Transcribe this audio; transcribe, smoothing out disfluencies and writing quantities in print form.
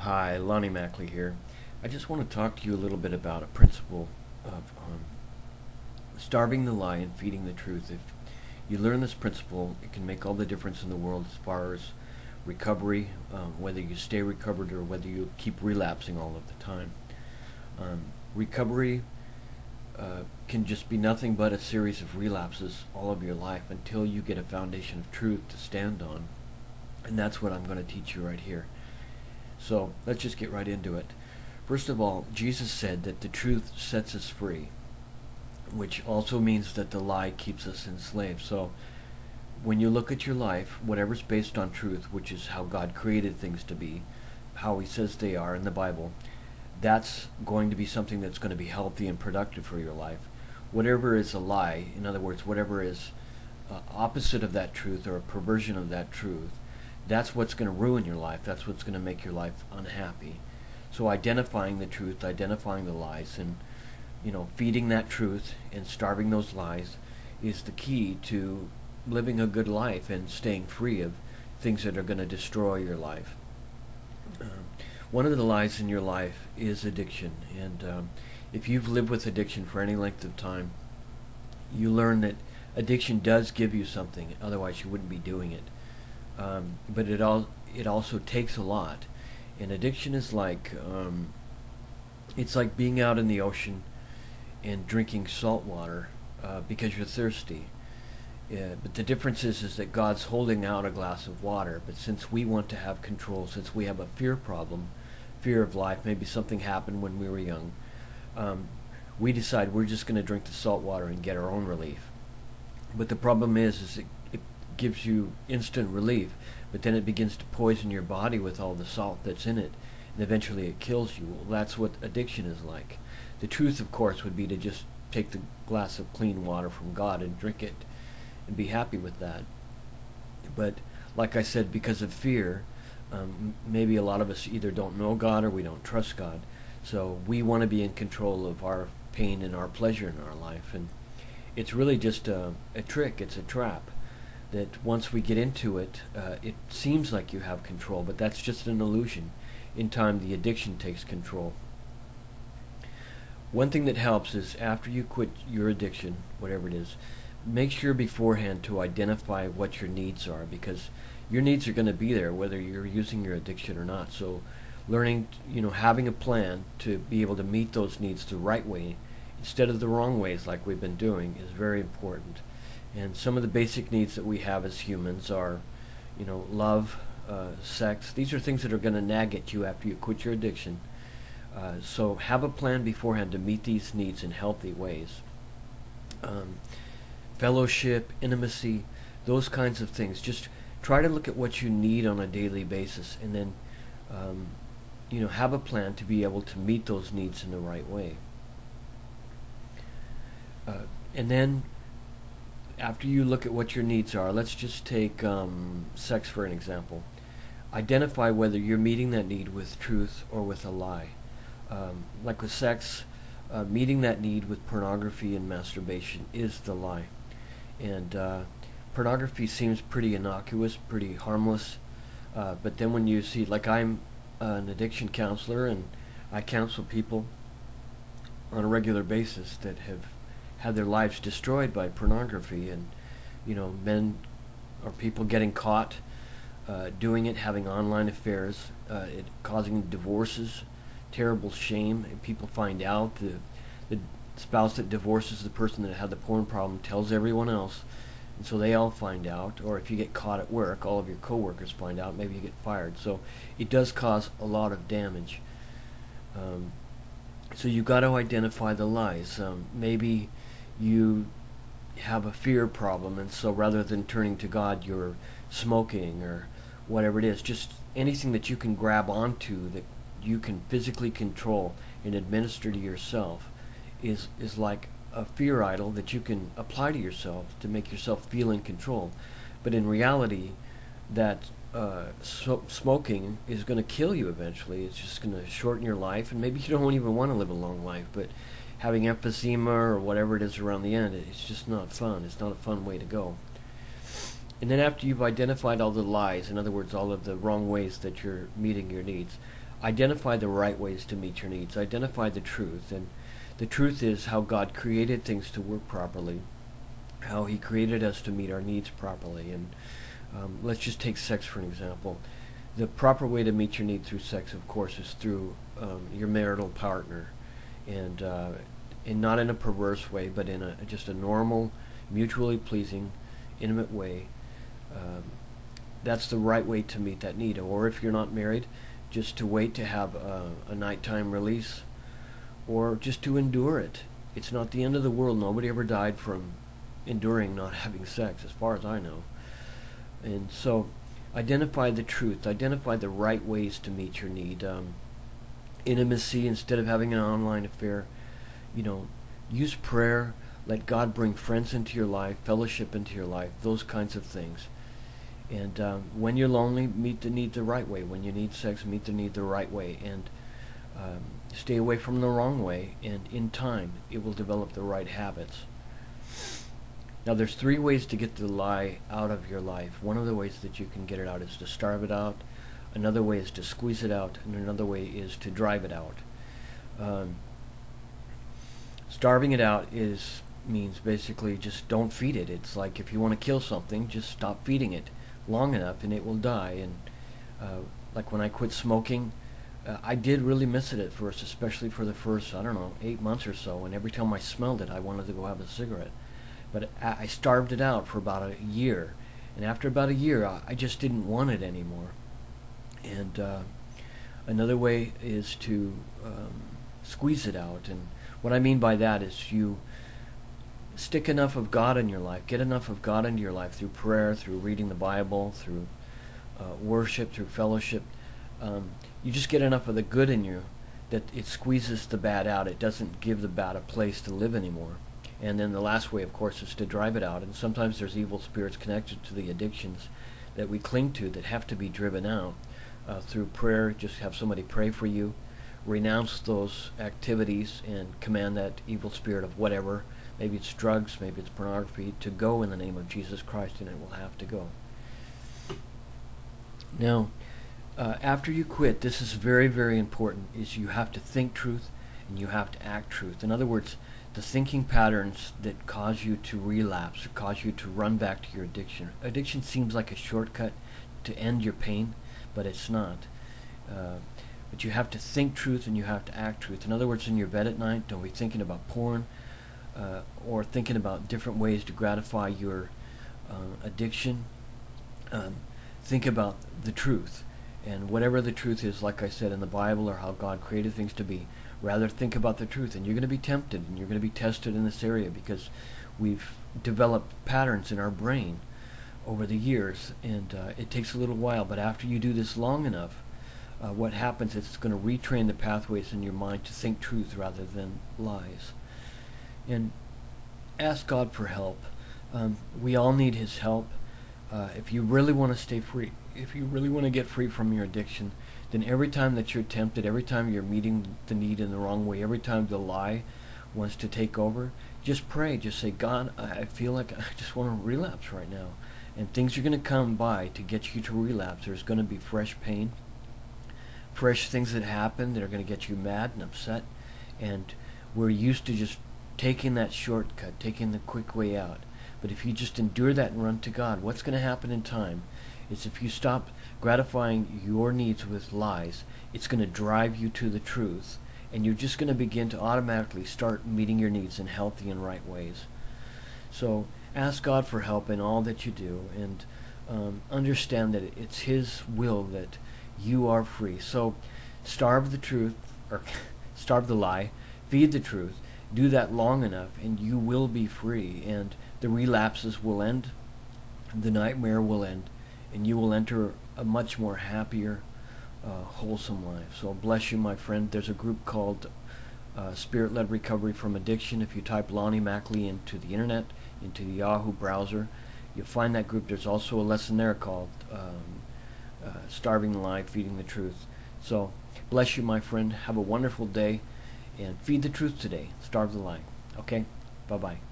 Hi, Lonnie Mackley here. I just want to talk to you a little bit about a principle of starving the lie and feeding the truth. If you learn this principle, it can make all the difference in the world as far as recovery, whether you stay recovered or whether you keep relapsing all of the time. Recovery can just be nothing but a series of relapses all of your life until you get a foundation of truth to stand on. And that's what I'm going to teach you right here. So let's just get right into it. First of all, Jesus said that the truth sets us free, which also means that the lie keeps us enslaved. So when you look at your life, whatever's based on truth, which is how God created things to be, how he says they are in the Bible, that's going to be something that's going to be healthy and productive for your life. Whatever is a lie, in other words, whatever is opposite of that truth or a perversion of that truth, that's what's going to ruin your life. That's what's going to make your life unhappy. So identifying the truth, identifying the lies, and feeding that truth and starving those lies is the key to living a good life and staying free of things that are going to destroy your life. One of the lies in your life is addiction, and if you've lived with addiction for any length of time, you learn that addiction does give you something. Otherwise, you wouldn't be doing it. But it also takes a lot, and addiction is like it's like being out in the ocean and drinking salt water because you're thirsty. But the difference is that God's holding out a glass of water. But since we want to have control, since we have a fear problem, fear of life, maybe something happened when we were young, we decide we're just going to drink the salt water and get our own relief. But the problem is it gives you instant relief, but then it begins to poison your body with all the salt that's in it, and eventually it kills you. Well, that's what addiction is like. The truth, of course, would be to just take the glass of clean water from God and drink it and be happy with that. But like I said, because of fear, maybe a lot of us either don't know God or we don't trust God. So we want to be in control of our pain and our pleasure in our life. And it's really just a trick. It's a trap that once we get into it, it seems like you have control, but that's just an illusion. In time, the addiction takes control. One thing that helps is after you quit your addiction, whatever it is, make sure beforehand to identify what your needs are, because your needs are going to be there whether you're using your addiction or not. So learning, having a plan to be able to meet those needs the right way instead of the wrong ways like we've been doing is very important. And some of the basic needs that we have as humans are, love, sex. These are things that are going to nag at you after you quit your addiction. So have a plan beforehand to meet these needs in healthy ways. Fellowship, intimacy, those kinds of things. Just try to look at what you need on a daily basis, and then, have a plan to be able to meet those needs in the right way. And then after you look at what your needs are, let's just take sex for an example. Identify whether you're meeting that need with truth or with a lie. Like with sex, meeting that need with pornography and masturbation is the lie. And pornography seems pretty innocuous, pretty harmless, but then when you see, like I'm an addiction counselor, and I counsel people on a regular basis that have had their lives destroyed by pornography, and men or people getting caught doing it, having online affairs, it causing divorces, terrible shame, and people find out. The spouse that divorces the person that had the porn problem tells everyone else, and so they all find out. Or if you get caught at work, all of your coworkers find out, maybe you get fired. So it does cause a lot of damage. So you got to identify the lies. Maybe you have a fear problem, and so rather than turning to God, you're smoking or whatever it is. Just anything that you can grab onto that you can physically control and administer to yourself is like a fear idol that you can apply to yourself to make yourself feel in control. But in reality, that smoking is going to kill you eventually. It's just going to shorten your life, and maybe you don't even want to live a long life, but having emphysema or whatever it is around the end, it's just not fun. It's not a fun way to go. And then after you've identified all the lies, in other words, all of the wrong ways that you're meeting your needs, identify the right ways to meet your needs. Identify the truth. And the truth is how God created things to work properly, how he created us to meet our needs properly. And let's just take sex for an example. The proper way to meet your need through sex, of course, is through your marital partner, and not in a perverse way, but in just a normal, mutually pleasing, intimate way. That's the right way to meet that need. Or if you're not married, just to wait to have a nighttime release, or just to endure it. It's not the end of the world. Nobody ever died from enduring not having sex, as far as I know. And so identify the truth. Identify the right ways to meet your need. Intimacy instead of having an online affair. Use prayer. Let God bring friends into your life, fellowship into your life, those kinds of things. And when you're lonely, meet the need the right way. When you need sex, meet the need the right way. And stay away from the wrong way. And in time, it will develop the right habits. Now, there's 3 ways to get the lie out of your life. One of the ways that you can get it out is to starve it out. Another way is to squeeze it out. And another way is to drive it out. Starving it out means basically just don't feed it. It's like if you want to kill something, just stop feeding it long enough and it will die. And like when I quit smoking, I did really miss it at first, especially for the first, 8 months or so. And every time I smelled it, I wanted to go have a cigarette. But I starved it out for about a year. And after about a year, I just didn't want it anymore. And another way is to squeeze it out. And what I mean by that is you stick enough of God in your life, get enough of God into your life through prayer, through reading the Bible, through worship, through fellowship. You just get enough of the good in you that it squeezes the bad out. It doesn't give the bad a place to live anymore. And then the last way, of course, is to drive it out. And sometimes there's evil spirits connected to the addictions that we cling to that have to be driven out through prayer. Just have somebody pray for you. Renounce those activities and command that evil spirit of whatever, maybe it's drugs, maybe it's pornography, to go in the name of Jesus Christ, and it will have to go. Now, after you quit, this is very, very important, is you have to think truth and you have to act truth. In other words, the thinking patterns that cause you to relapse or cause you to run back to your addiction. Addiction seems like a shortcut to end your pain, but it's not. But you have to think truth and you have to act truth. In other words, in your bed at night, don't be thinking about porn or thinking about different ways to gratify your addiction. Think about the truth. And whatever the truth is, like I said, in the Bible or how God created things to be, rather think about the truth. And you're going to be tempted and you're going to be tested in this area because we've developed patterns in our brain over the years. And it takes a little while. But after you do this long enough, what happens is it's going to retrain the pathways in your mind to think truth rather than lies. And ask God for help. We all need His help. If you really want to stay free, if you really want to get free from your addiction, then every time that you're tempted, every time you're meeting the need in the wrong way, every time the lie wants to take over, just pray. Just say, God, I feel like I just want to relapse right now. And things are going to come by to get you to relapse. There's going to be fresh pain, fresh things that happen that are going to get you mad and upset. And we're used to just taking that shortcut, taking the quick way out. But if you just endure that and run to God, what's going to happen in time is if you stop gratifying your needs with lies, it's going to drive you to the truth, and you're just going to begin to automatically start meeting your needs in healthy and right ways. So ask God for help in all that you do, and understand that it's His will that you are free. So starve the truth, or starve the lie, feed the truth, do that long enough, and you will be free, and the relapses will end, the nightmare will end, and you will enter a much more happier, wholesome life. So bless you, my friend. There's a group called Spirit-Led Recovery from Addiction. If you type Lonnie Mackley into the internet, into the Yahoo browser, you'll find that group. There's also a lesson there called Starving the Lie, Feeding the Truth. So bless you, my friend. Have a wonderful day, and feed the truth today. Starve the lie. Okay? Bye-bye.